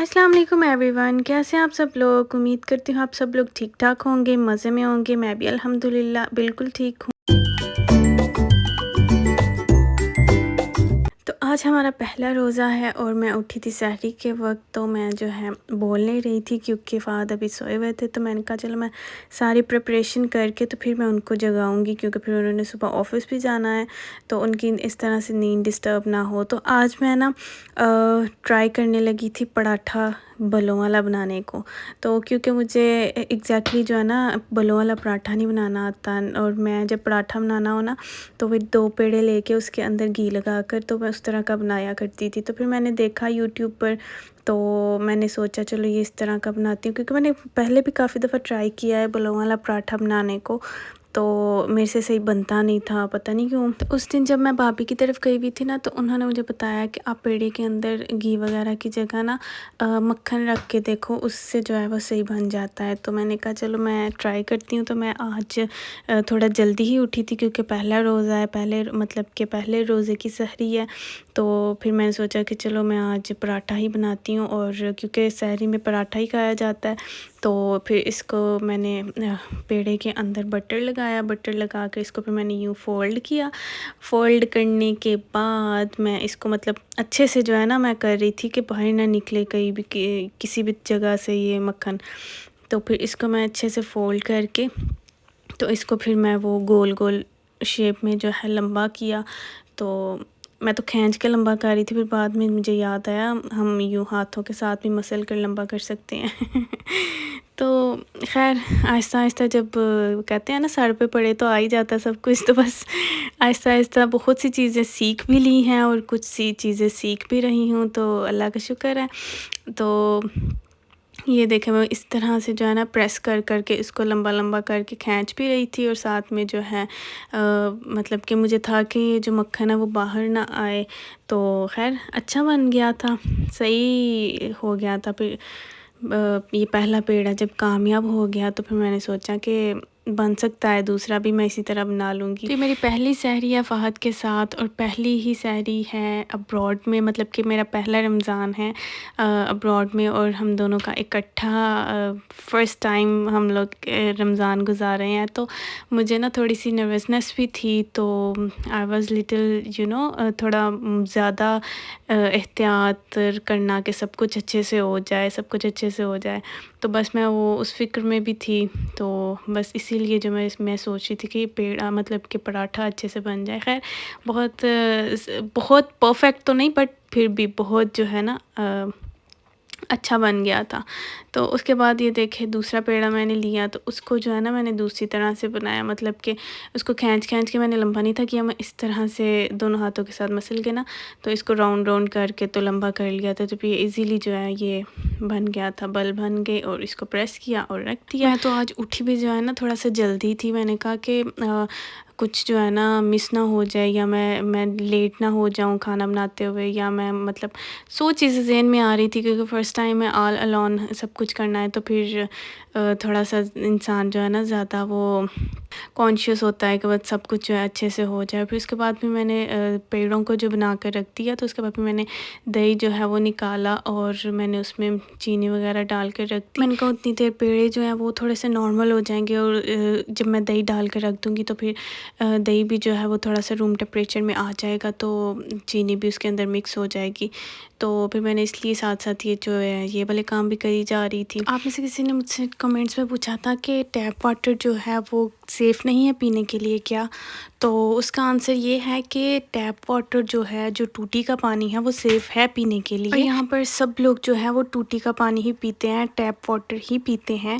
अस्सलाम वालेकुम एवरीवन, कैसे हैं आप सब लोग। उम्मीद करती हूँ आप सब लोग ठीक ठाक होंगे, मज़े में होंगे। मैं भी अल्हम्दुलिल्लाह बिल्कुल ठीक हूँ। तो आज हमारा पहला रोज़ा है और मैं उठी थी सहरी के वक्त। तो मैं जो है बोल नहीं रही थी क्योंकि फ़ाद अभी सोए हुए थे। तो मैंने कहा चलो मैं सारी प्रिपरेशन करके तो फिर मैं उनको जगाऊंगी क्योंकि फिर उन्होंने सुबह ऑफिस भी जाना है, तो उनकी इस तरह से नींद डिस्टर्ब ना हो। तो आज मैं ना ट्राई करने लगी थी पराठा बलों वाला बनाने को। तो क्योंकि मुझे एग्जैक्टली जो है ना बलों वाला पराठा नहीं बनाना आता, और मैं जब पराठा बनाना हो ना तो फिर 2 पेड़े लेके उसके अंदर घी लगाकर तो मैं उस तरह का बनाया करती थी। तो फिर मैंने देखा यूट्यूब पर, तो मैंने सोचा चलो ये इस तरह का बनाती हूँ, क्योंकि मैंने पहले भी काफ़ी दफ़ा ट्राई किया है बलों वाला पराठा बनाने को, तो मेरे से सही बनता नहीं था, पता नहीं क्यों। तो उस दिन जब मैं भाभी की तरफ गई हुई थी ना, तो उन्होंने मुझे बताया कि आप पेड़े के अंदर घी वगैरह की जगह ना मक्खन रख के देखो, उससे जो है वो सही बन जाता है। तो मैंने कहा चलो मैं ट्राई करती हूँ। तो मैं आज थोड़ा जल्दी ही उठी थी क्योंकि पहला रोज़ा है, पहले मतलब कि पहले रोज़े की सहरी है। तो फिर मैंने सोचा कि चलो मैं आज पराठा ही बनाती हूँ, और क्योंकि सहरी में पराठा ही खाया जाता है। तो फिर इसको मैंने पेड़े के अंदर बटर लगाया, बटर लगा कर इसको फिर मैंने यूँ फ़ोल्ड किया। फ़ोल्ड करने के बाद मैं इसको मतलब अच्छे से जो है ना मैं कर रही थी कि बाहर ना निकले कहीं भी किसी भी जगह से ये मक्खन। तो फिर इसको मैं अच्छे से फ़ोल्ड करके तो इसको फिर मैं वो गोल गोल शेप में जो है लंबा किया। तो मैं तो खींच के लंबा कर रही थी, फिर बाद में मुझे याद आया हम यूँ हाथों के साथ भी मसल कर लंबा कर सकते हैं। तो खैर आहिस्ता आहिस्ता जब कहते हैं ना सर पे पड़े तो आ ही जाता सब कुछ। तो बस आहिस्ता आहिस्ता बहुत सी चीज़ें सीख भी ली हैं और कुछ सी चीज़ें सीख भी रही हूँ, तो अल्लाह का शुक्र है। तो ये देखें मैं इस तरह से जो है ना प्रेस कर कर के इसको लंबा लंबा करके खींच भी रही थी, और साथ में जो है मतलब कि मुझे था कि ये जो मक्खन है वो बाहर ना आए। तो खैर अच्छा बन गया था, सही हो गया था। फिर ये पहला पेड़ा जब कामयाब हो गया तो फिर मैंने सोचा कि बन सकता है दूसरा भी मैं इसी तरह बना लूँगी। तो ये मेरी पहली सहरी है फ़हद के साथ, और पहली ही सहरी है अब्रॉड में, मतलब कि मेरा पहला रमज़ान है अब्रॉड में, और हम दोनों का इकट्ठा फ़र्स्ट टाइम हम लोग रमज़ान गुजार रहे हैं। तो मुझे ना थोड़ी सी नर्वसनेस भी थी, तो आई वाज़ लिटिल थोड़ा ज़्यादा एहतियात करना कि सब कुछ अच्छे से हो जाए, सब कुछ अच्छे से हो जाए। तो बस मैं वो उस फ़िक्र में भी थी, तो बस इसीलिए जो मैं सोच रही थी कि पेड़ा मतलब कि पराठा अच्छे से बन जाए। ख़ैर बहुत परफ़ेक्ट तो नहीं, बट फिर भी बहुत जो है ना अच्छा बन गया था। तो उसके बाद ये देखें दूसरा पेड़ा मैंने लिया, तो उसको जो है ना मैंने दूसरी तरह से बनाया, मतलब कि उसको खींच के मैंने लंबा नहीं था किया, मैं इस तरह से दोनों हाथों के साथ मसल के ना तो इसको राउंड राउंड करके तो लंबा कर लिया था। तो फिर ईज़िली जो है ये बन गया था, बल बन गए, और इसको प्रेस किया और रख दिया। मैं तो आज उठी भी जो है ना थोड़ा सा जल्दी थी। मैंने कहा कि कुछ जो है ना मिस ना हो जाए, या मैं लेट ना हो जाऊँ खाना बनाते हुए, या मैं मतलब 100 चीज़ें ज़हन में आ रही थी क्योंकि फ़र्स्ट टाइम है, ऑल अलोन सब कुछ करना है। तो फिर थोड़ा सा इंसान जो है ना ज़्यादा वो कॉन्शियस होता है कि बस सब कुछ जो है अच्छे से हो जाए। फिर उसके बाद भी मैंने पेड़ों को जो बना कर रख दिया, तो उसके बाद फिर मैंने दही जो है वो निकाला और मैंने उसमें चीनी वगैरह डाल कर रख दी। मैंने कहा उतनी देर पेड़े जो हैं वो थोड़े से नॉर्मल हो जाएंगे, और जब मैं दही डाल कर रख दूँगी तो फिर दही भी जो है वो थोड़ा सा रूम टेम्परेचर में आ जाएगा, तो चीनी भी उसके अंदर मिक्स हो जाएगी। तो फिर मैंने इसलिए साथ साथ ये जो है ये वाले काम भी करी जा रही थी। आप में से किसी ने मुझसे कमेंट्स में पूछा था कि टैप वाटर जो है वो सेफ़ नहीं है पीने के लिए क्या? तो उसका आंसर ये है कि टैप वाटर जो है, जो टूटी का पानी है, वो सेफ़ है पीने के लिए। और यहाँ पर सब लोग जो है वो टूटी का पानी ही पीते हैं, टैप वाटर ही पीते हैं।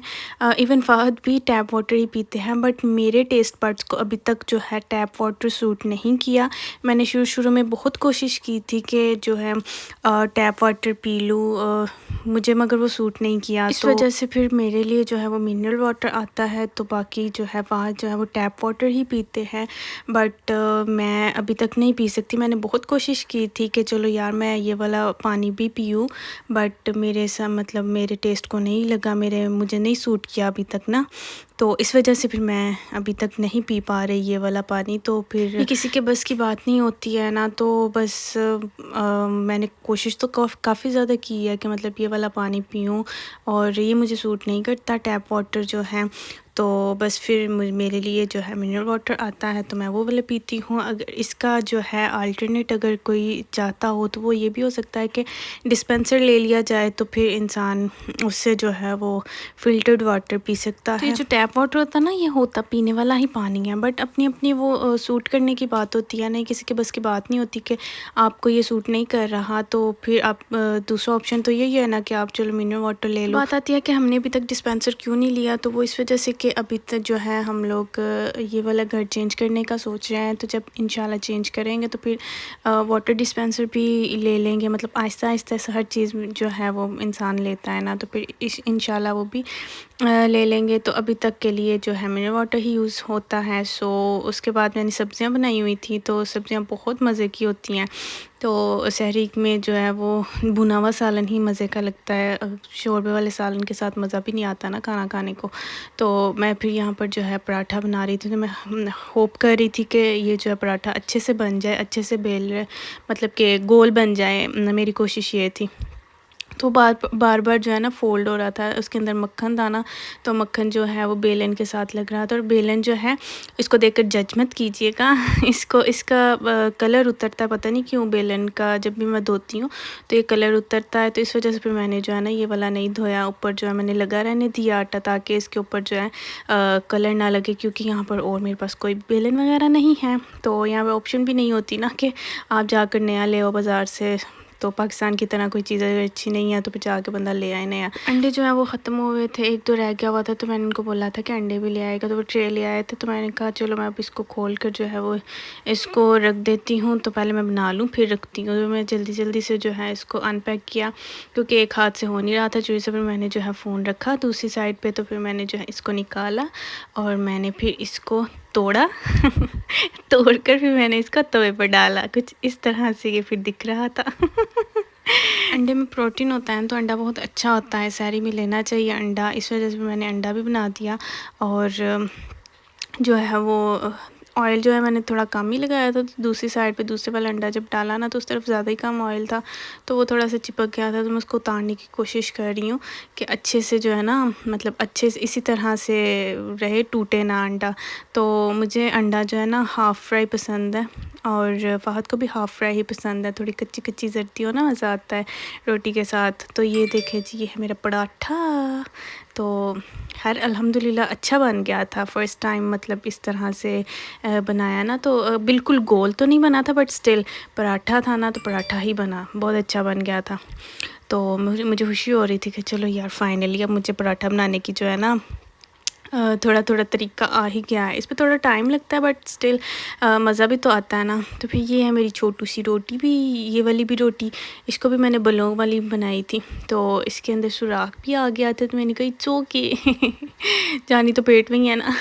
इवन फ़हद भी टैप वाटर ही पीते हैं, बट मेरे टेस्ट बड्स को अभी तक जो है टैप वाटर सूट नहीं किया। मैंने शुरू में बहुत कोशिश की थी कि जो है टैप वाटर पी लूँ, मुझे मगर वो सूट नहीं किया। इस वजह से फिर मेरे लिए जो है वो मिनरल वाटर आता है, तो बाकी जो है बाहर जो है वो टैप वाटर ही पीते हैं। बट मैं अभी तक नहीं पी सकती। मैंने बहुत कोशिश की थी कि चलो यार मैं ये वाला पानी भी पीऊँ, बट मेरे सा मतलब मेरे टेस्ट को नहीं लगा, मुझे नहीं सूट किया अभी तक ना, तो इस वजह से फिर मैं अभी तक नहीं पी पा रही ये वाला पानी। तो फिर ये किसी के बस की बात नहीं होती है ना, तो बस मैंने कोशिश तो काफ़ी ज़्यादा की है कि मतलब ये वाला पानी पीऊँ, और ये मुझे सूट नहीं करता टैप वाटर जो है। तो बस फिर मेरे लिए जो है मिनरल वाटर आता है तो मैं वो वाला पीती हूँ। अगर इसका जो है अल्टरनेट अगर कोई चाहता हो तो वो ये भी हो सकता है कि डिस्पेंसर ले लिया जाए, तो फिर इंसान उससे जो है वो फ़िल्टर्ड वाटर पी सकता है। तो ये जो टैप वाटर होता है ना, ये होता पीने वाला ही पानी है, बट अपनी अपनी वो सूट करने की बात होती है ना, किसी के बस की बात नहीं होती कि आपको ये सूट नहीं कर रहा, तो फिर आप दूसरा ऑप्शन तो यही है ना कि आप चलो मिनरल वाटर ले लो। बात आती है कि हमने अभी तक डिस्पेंसर क्यों नहीं लिया, तो वो इस वजह से कि अभी तक जो है हम लोग ये वाला घर चेंज करने का सोच रहे हैं, तो जब इंशाल्लाह चेंज करेंगे तो फिर वाटर डिस्पेंसर भी ले लेंगे। मतलब आहिस्ता आहिस्ता हर चीज़ जो है वो इंसान लेता है ना, तो फिर इंशाल्लाह वो भी ले लेंगे। तो अभी तक के लिए जो है मिनरल वाटर ही यूज़ होता है। सो उसके बाद मैंने सब्ज़ियाँ बनाई हुई थी, तो सब्ज़ियाँ बहुत मज़े की होती हैं। तो सहरी में जो है वो भुना हुआ सालन ही मज़े का लगता है, शोरबे वाले सालन के साथ मज़ा भी नहीं आता ना खाना खाने को। तो मैं फिर यहाँ पर जो है पराठा बना रही थी, तो मैं होप कर रही थी कि ये जो है पराठा अच्छे से बन जाए, अच्छे से मतलब कि गोल बन जाए, मेरी कोशिश ये थी। तो बार बार जो है ना फ़ोल्ड हो रहा था, उसके अंदर मक्खन था ना, तो मक्खन जो है वो बेलन के साथ लग रहा था। और बेलन जो है इसको देखकर जज मत कीजिएगा, इसका कलर उतरता है, पता नहीं क्यों बेलन का जब भी मैं धोती हूँ तो ये कलर उतरता है। तो इस वजह से फिर मैंने जो है ना ये वाला नहीं धोया, ऊपर जो है मैंने लगा रहने दिया आटा, ताकि इसके ऊपर जो है कलर ना लगे, क्योंकि यहाँ पर और मेरे पास कोई बेलन वगैरह नहीं है। तो यहाँ पर ऑप्शन भी नहीं होती ना कि आप जाकर नया ले आओ बाज़ार से। तो पाकिस्तान की तरह कोई चीज़ अगर अच्छी नहीं है तो फिर जाके बंदा ले आए नया। अंडे जो है वो ख़त्म हो गए थे, एक दो रह गया हुआ था, तो मैंने उनको बोला था कि अंडे भी ले आएगा, तो वो ट्रे ले आए थे। तो मैंने कहा चलो मैं अब इसको खोल कर जो है वो इसको रख देती हूँ, तो पहले मैं बना लूँ फिर रखती हूँ। तो मैं जल्दी जल्दी से जो है इसको अनपैक किया, क्योंकि एक हाथ से हो नहीं रहा था चूड़ी से। फिर मैंने जो है फ़ोन रखा दूसरी साइड पर, तो फिर मैंने जो है इसको निकाला और मैंने फिर इसको तोड़ा तोड़कर फिर मैंने इसका तवे पर डाला, कुछ इस तरह से ये फिर दिख रहा था। अंडे में प्रोटीन होता है तो अंडा बहुत अच्छा होता है, सहरी में लेना चाहिए अंडा। इस वजह से मैंने अंडा भी बना दिया। और जो है वो ऑयल जो है मैंने थोड़ा कम ही लगाया था, तो दूसरी साइड पे दूसरे वाला अंडा जब डाला ना तो उस तरफ ज़्यादा ही कम ऑयल था, तो वो थोड़ा सा चिपक गया था। तो मैं उसको उतारने की कोशिश कर रही हूँ कि अच्छे से जो है ना, मतलब अच्छे से इसी तरह से रहे, टूटे ना अंडा। तो मुझे अंडा जो है ना हाफ़ फ्राई पसंद है, और फ़हद को भी हाफ़ फ्राई ही पसंद है, थोड़ी कच्ची कच्ची जरती हो ना मज़ा आता है रोटी के साथ। तो ये देखे जी, ये है मेरा पराठा। तो खैर अल्हम्दुलिल्लाह अच्छा बन गया था फ़र्स्ट टाइम, मतलब इस तरह से बनाया ना, तो बिल्कुल गोल तो नहीं बना था, बट स्टिल पराठा था ना, तो पराठा ही बना, बहुत अच्छा बन गया था। तो मुझे खुशी हो रही थी कि चलो यार फाइनली अब मुझे पराठा बनाने की जो है ना थोड़ा थोड़ा तरीका आ ही गया है। इस पर थोड़ा टाइम लगता है, बट स्टिल मज़ा भी तो आता है ना। तो फिर ये है मेरी छोटू सी रोटी भी, ये वाली भी रोटी, इसको भी मैंने बलौंग वाली बनाई थी, तो इसके अंदर सुराख भी आ गया था, तो मैंने कहा इट्स ओके जानी तो पेट में ही है ना।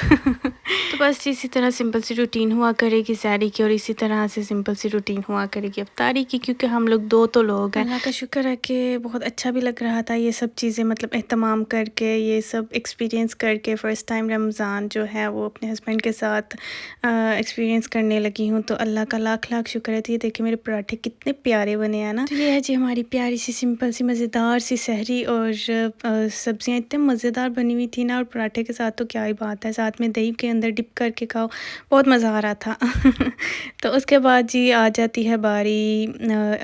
तो बस इसी तरह सिंपल सी रूटीन हुआ करेगी सहरी की, और इसी तरह से सिंपल सी रूटीन हुआ करेगी इफ्तारी की, क्योंकि हम लोग दो तो लोग हैं। अल्लाह का शुक्र है कि बहुत अच्छा भी लग रहा था ये सब चीज़ें, मतलब एहतमाम करके, ये सब एक्सपीरियंस करके। फ़र्स्ट टाइम रमज़ान जो है वो अपने हस्बैंड के साथ एक्सपीरियंस करने लगी हूँ, तो अल्लाह का लाख लाख शुक्र है। तो ये देखिए मेरे पराठे कितने प्यारे बने हैं ना। तो ये है जी हमारी प्यारी सी सिंपल सी मज़ेदार सी सहरी, और सब्ज़ियाँ इतने मज़ेदार बनी हुई थी ना, और पराठे के साथ तो क्या ही बात है, साथ में दही के अंदर डिप करके खाओ, बहुत मज़ा आ रहा था। तो उसके बाद जी आ जाती है बारी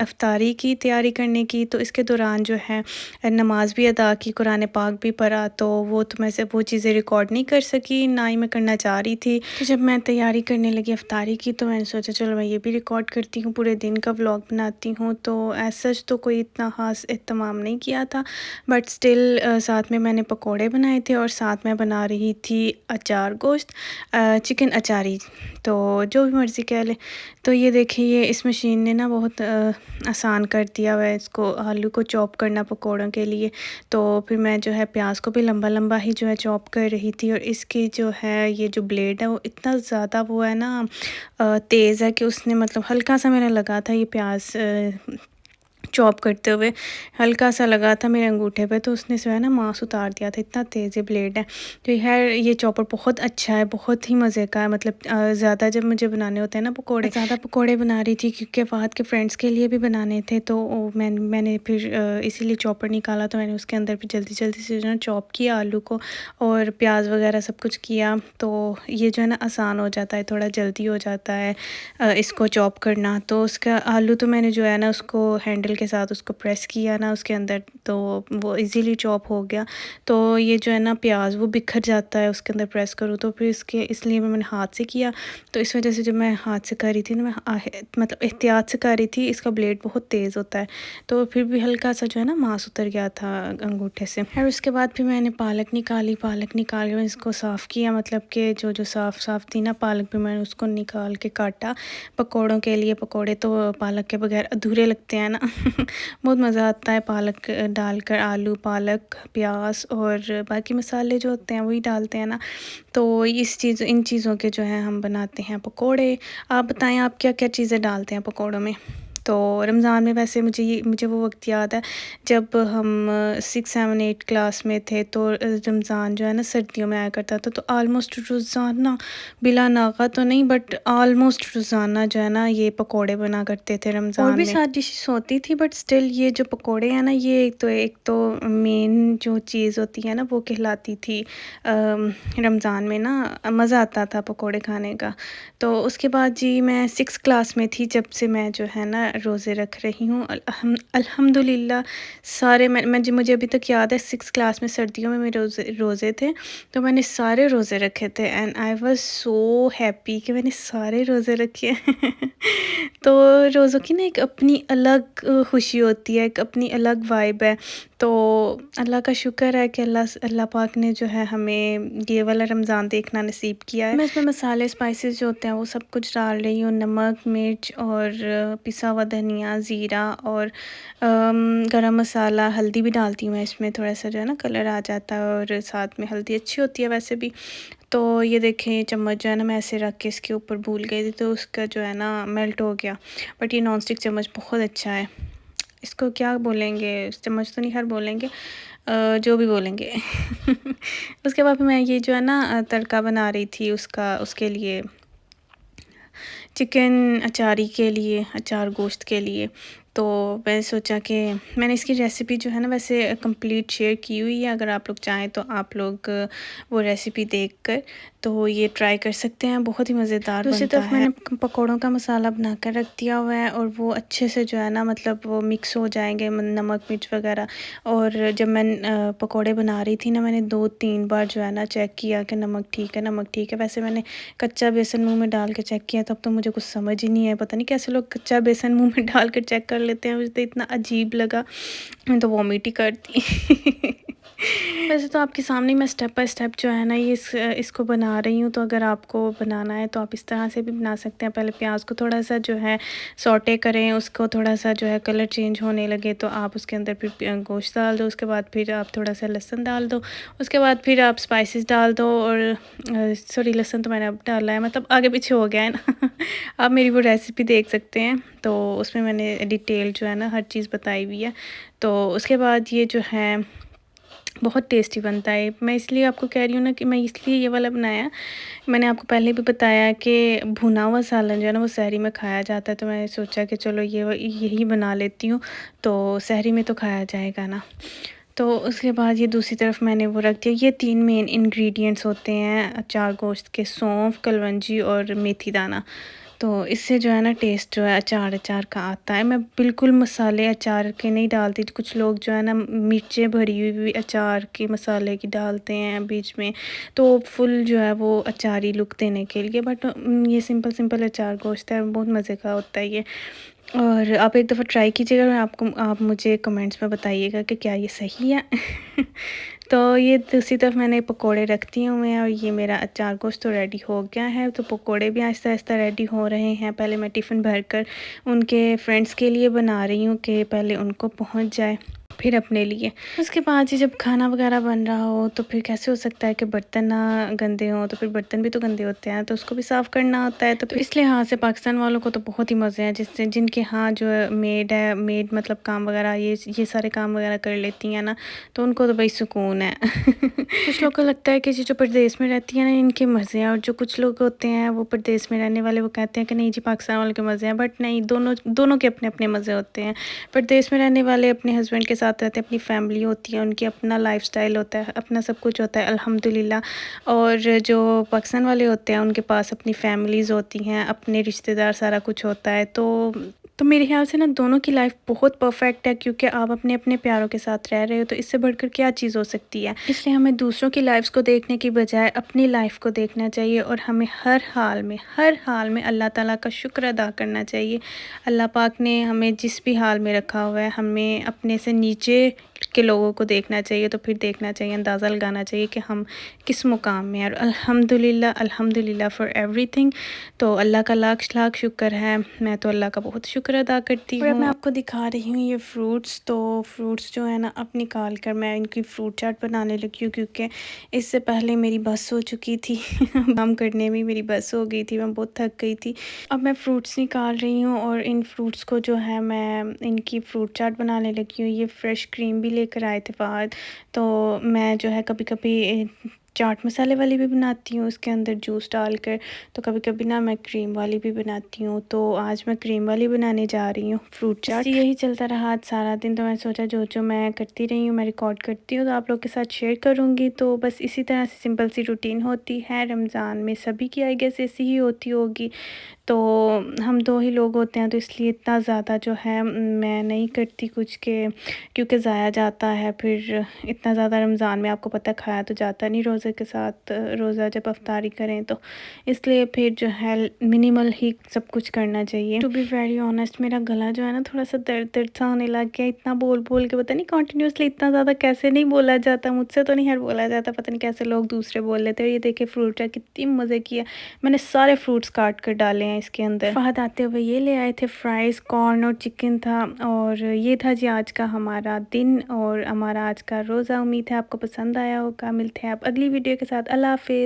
इफ्तारी की तैयारी करने की। तो इसके दौरान जो है नमाज भी अदा की, कुरान पाक भी पढ़ा, तो वो तो मैं से वो चीज़ें रिकॉर्ड नहीं कर सकी, ना ही मैं करना चाह रही थी। तो जब मैं तैयारी करने लगी इफ्तारी की, तो मैंने सोचा चलो मैं ये भी रिकॉर्ड करती हूँ, पूरे दिन का व्लॉग बनाती हूँ। तो एज सच तो कोई इतना ख़ास एहतमाम नहीं किया था, बट स्टिल साथ में मैंने पकोड़े बनाए थे, और साथ में बना रही थी अचार गोश्त। चिकन अचारी, तो जो भी मर्ज़ी कह लें। तो ये देखिए, ये इस मशीन ने ना बहुत आसान कर दिया हुआ है इसको आलू को चॉप करना पकौड़ों के लिए। तो फिर मैं जो है प्याज को भी लंबा लंबा ही जो है चॉप कर रही थी, और इसकी जो है ये जो ब्लेड है वो इतना ज़्यादा वो है ना तेज़ है कि उसने मतलब हल्का सा मैंने लगा था ये प्याज चॉप करते हुए, हल्का सा लगा था मेरे अंगूठे पे, तो उसने जो है ना मांस उतार दिया था, इतना तेज़ ये ब्लेड है। तो खैर ये चॉपर बहुत अच्छा है, बहुत ही मज़े का है। मतलब ज़्यादा जब मुझे बनाने होते हैं ना पकोड़े, ज़्यादा पकोड़े बना रही थी क्योंकि फ़हद के फ्रेंड्स के लिए भी बनाने थे, तो मैंने फिर इसीलिए चॉपर निकाला, तो मैंने उसके अंदर भी जल्दी जल्दी से जो है चॉप किया आलू को और प्याज वगैरह सब कुछ किया। तो ये जो है ना आसान हो जाता है, थोड़ा जल्दी हो जाता है इसको चॉप करना। तो उसका आलू तो मैंने जो है ना उसको हैंडल के साथ उसको प्रेस किया ना उसके अंदर, तो वो इजीली चॉप हो गया। तो ये जो है ना प्याज वो बिखर जाता है उसके अंदर प्रेस करूँ तो, फिर इसलिए मैंने हाथ से किया। तो इस वजह से जब मैं हाथ से कर रही थी ना, मैं मतलब एहतियात से कर रही थी, इसका ब्लेड बहुत तेज़ होता है, तो फिर भी हल्का सा जो है ना मांस उतर गया था अंगूठे से। और उसके बाद फिर मैंने पालक निकाली, पालक निकाल के मैं इसको साफ़ किया, मतलब कि जो साफ़ थी ना पालक भी मैंने उसको निकाल के काटा पकोड़ों के लिए। पकोड़े तो पालक के बगैर अधूरे लगते हैं ना बहुत मज़ा आता है पालक डालकर, आलू पालक प्याज और बाकी मसाले जो होते हैं वही डालते हैं ना। तो इन चीज़ों के जो है हम बनाते हैं पकोड़े। आप बताएं आप क्या क्या चीज़ें डालते हैं पकोड़ों में। तो रमज़ान में वैसे मुझे वो वक्त याद है जब हम 6, 7, 8 क्लास में थे, तो रमज़ान जो है ना सर्दियों में आया करता था, तो आलमोस्ट रोज़ाना बिला नागा तो नहीं बट आलमोस्ट रोज़ाना जो है ना ये पकोड़े बना करते थे रमज़ान में। और भी सारी डिशेस होती थी बट स्टिल ये जो पकोड़े हैं ना, ये एक तो मेन जो चीज़ होती है ना वो कहलाती थी रमज़ान में ना, मज़ा आता था पकोड़े खाने का। तो उसके बाद जी मैं 6 क्लास में थी जब से मैं जो है ना रोज़े रख रही हूँ अल्हम्दुलिल्लाह। सारे मुझे अभी तक याद है 6 क्लास में सर्दियों में मेरे रोज़े थे, तो मैंने सारे रोज़े रखे थे and I was so happy कि मैंने सारे रोज़े रखे तो रोज़ों की ना एक अपनी अलग खुशी होती है, एक अपनी अलग वाइब है। तो अल्लाह का शुक्र है कि अल्लाह पाक ने जो है हमें ये वाला रमज़ान देखना नसीब किया है। मैं इसमें मसाले स्पाइसेस जो होते हैं वो सब कुछ डाल रही हूँ, नमक मिर्च और पिसा हुआ धनिया ज़ीरा और गरम मसाला, हल्दी भी डालती हूँ मैं इसमें, थोड़ा सा जो है ना कलर आ जाता है और साथ में हल्दी अच्छी होती है वैसे भी। तो ये देखें चम्मच जो है ना मैं ऐसे रख के इसके ऊपर भूल गई थी, तो उसका जो है ना मेल्ट हो गया। बट ये नॉन स्टिक चम्मच बहुत अच्छा है, इसको क्या बोलेंगे, चम्मच तो नहीं खैर बोलेंगे, जो भी बोलेंगे उसके बाद मैं ये जो है ना तड़का बना रही थी उसके लिए, चिकन अचारी के लिए, अचार गोश्त के लिए। तो मैंने सोचा कि मैंने इसकी रेसिपी जो है ना वैसे कंप्लीट शेयर की हुई है, अगर आप लोग चाहें तो आप लोग वो रेसिपी देखकर तो ये ट्राई कर सकते हैं, बहुत ही मज़ेदार बनता है। दूसरी तरफ मैंने पकौड़ों का मसाला बनाकर रख दिया हुआ है और वो अच्छे से जो है ना मतलब वो मिक्स हो जाएंगे नमक मिर्च वगैरह। और जब मैं पकौड़े बना रही थी ना, मैंने 2-3 बार जो है ना चेक किया कि नमक ठीक है, नमक ठीक है। वैसे मैंने कच्चा बेसन मुंह में डाल के चेक किया, तब तो मुझे कुछ समझ ही नहीं है, पता नहीं कैसे लोग कच्चा बेसन मुंह में डाल कर चेक कर लेते हैं, मुझे तो इतना अजीब लगा, मैं तो वॉमिट ही करती वैसे तो आपके सामने मैं स्टेप बाय स्टेप जो है ना ये इसको बना रही हूँ, तो अगर आपको बनाना है तो आप इस तरह से भी बना सकते हैं। पहले प्याज को थोड़ा सा जो है सौटे करें, उसको थोड़ा सा जो है कलर चेंज होने लगे तो आप उसके अंदर फिर गोश्त डाल दो, उसके बाद फिर आप थोड़ा सा लहसुन डाल दो, उसके बाद फिर आप स्पाइसेस डाल दो। और सॉरी लहसुन तो मैंने अब डाला है, मतलब आगे पीछे हो गया है ना आप मेरी वो रेसिपी देख सकते हैं, तो उसमें मैंने डिटेल जो है ना हर चीज़ बताई हुई है। तो उसके बाद ये जो है बहुत टेस्टी बनता है। मैं इसलिए आपको कह रही हूँ ना कि मैं इसलिए ये वाला बनाया, मैंने आपको पहले भी बताया कि भुना हुआ सालन जो है ना वो सहरी में खाया जाता है, तो मैंने सोचा कि चलो यही बना लेती हूँ, तो सहरी में तो खाया जाएगा ना। तो उसके बाद ये दूसरी तरफ मैंने वो रख दिया। ये 3 मेन इंग्रेडिएंट्स होते हैं अचार गोश्त के, सौंफ, कलवंजी और मेथी दाना। तो इससे जो है ना टेस्ट जो है अचार का आता है। मैं बिल्कुल मसाले अचार के नहीं डालती, कुछ लोग जो है ना मिर्चें भरी हुई अचार के मसाले की डालते हैं बीच में, तो फुल जो है वो अचारी लुक देने के लिए। बट ये सिंपल अचार गोश्त है, बहुत मज़े का होता है ये। और आप एक दफ़ा ट्राई कीजिएगा और आप मुझे कमेंट्स में बताइएगा कि क्या ये सही है। तो ये दूसरी तरफ मैंने पकोड़े रख दिए हुए हैं और ये मेरा अचार गोश्त तो रेडी हो गया है। तो पकोड़े भी आहिस्ता आहिस्ता रेडी हो रहे हैं। पहले मैं टिफ़िन भरकर उनके फ्रेंड्स के लिए बना रही हूँ कि पहले उनको पहुँच जाए, फिर अपने लिए। उसके बाद ही जब खाना वगैरह बन रहा हो तो फिर कैसे हो सकता है कि बर्तन ना गंदे हों, तो फिर बर्तन भी तो गंदे होते हैं, तो उसको भी साफ़ करना होता है। तो इस लिहाज से पाकिस्तान वालों को तो बहुत ही मज़े हैं जिससे जिनके यहाँ जो मेड है, मेड मतलब काम वगैरह ये सारे काम वगैरह कर लेती हैं ना, तो उनको तो भाई सुकून है। कुछ लोग को लगता है कि जो प्रदेश में रहती है ना इनके मज़े हैं, और जो कुछ लोग होते हैं वो प्रदेश में रहने वाले वो कहते हैं कि नहीं जी पाकिस्तान वालों के मज़े हैं, बट नहीं, दोनों के अपने अपने मज़े होते हैं। प्रदेश में रहने वाले अपने हस्बैंड के साथ रहते हैं, अपनी फैमिली होती है, उनकी अपना लाइफस्टाइल होता है, अपना सब कुछ होता है अल्हम्दुलिल्लाह। और जो पाकिस्तान वाले होते हैं उनके पास अपनी फैमिलीज़ होती हैं, अपने रिश्तेदार, सारा कुछ होता है। तो मेरे ख़्याल से ना दोनों की लाइफ बहुत परफेक्ट है, क्योंकि आप अपने अपने प्यारों के साथ रह रहे हो, तो इससे बढ़कर क्या चीज़ हो सकती है। इसलिए हमें दूसरों की लाइफ्स को देखने की बजाय अपनी लाइफ को देखना चाहिए, और हमें हर हाल में अल्लाह ताला का शुक्र अदा करना चाहिए। अल्लाह पाक ने हमें जिस भी हाल में रखा हुआ है, हमें अपने से नीचे के लोगों को देखना चाहिए, तो फिर देखना चाहिए, अंदाज़ा लगाना चाहिए कि हम किस मुकाम में हैं। और अल्हम्दुलिल्लाह फ़ॉर एवरीथिंग। तो अल्लाह का लाख लाख शुक्र है। मैं तो अल्लाह का बहुत शुक्र अदा करती हूँ। और अब मैं आपको दिखा रही हूँ ये फ्रूट्स। तो फ्रूट्स जो है ना, अब निकाल कर मैं इनकी फ्रूट चाट बनाने लगी हूँ, क्योंकि इससे पहले मेरी बस हो चुकी थी। काम करने में मेरी बस हो गई थी, मैं बहुत थक गई थी। अब मैं फ्रूट्स निकाल रही हूँ, और इन फ्रूट्स को जो है मैं इनकी फ्रूट चाट बनाने लगी हूँ। ये फ्रेश क्रीम भी लेकर आए थे बाहर, तो मैं जो है कभी कभी चाट मसाले वाली भी बनाती हूँ उसके अंदर जूस डालकर, तो कभी कभी ना मैं क्रीम वाली भी बनाती हूँ। तो आज मैं क्रीम वाली बनाने जा रही हूँ फ्रूट चाट। यही चलता रहा आज सारा दिन, तो मैं सोचा जो मैं करती रही हूँ मैं रिकॉर्ड करती हूँ तो आप लोग के साथ शेयर करूँगी। तो बस इसी तरह से सिंपल सी रूटीन होती है रमज़ान में, सभी की आई गेस ऐसी ही होती होगी। तो हम दो ही लोग होते हैं, तो इसलिए इतना ज़्यादा जो है मैं नहीं करती कुछ के, क्योंकि ज़ाया जाता है। फिर इतना ज़्यादा रमज़ान में आपको पता है खाया तो जाता नहीं रोज़े के साथ, रोज़ा जब अफ्तारी करें तो इसलिए फिर जो है मिनिमल ही सब कुछ करना चाहिए। टू बी वेरी ऑनेस्ट, मेरा गला जो है ना थोड़ा सा दर्द दर्द सा होने लग गया। इतना बोल बोल के पता नहीं कंटिन्यूसली इतना ज़्यादा कैसे नहीं बोला जाता, मुझसे तो नहीं हर बोला जाता, पता नहीं कैसे लोग दूसरे बोल लेते हैं। ये देखिए फ्रूट है, कितनी मज़े की है। मैंने सारे फ्रूट्स काट कर डाले हैं इसके अंदर। फहद आते हुए ये ले आए थे फ्राइज़, कॉर्न और चिकन था। और ये था जी आज का हमारा दिन और हमारा आज का रोज़ा। उम्मीद है आपको पसंद आया होगा। मिलते हैं आप अगली वीडियो के साथ। अल्लाह हाफ़िज़।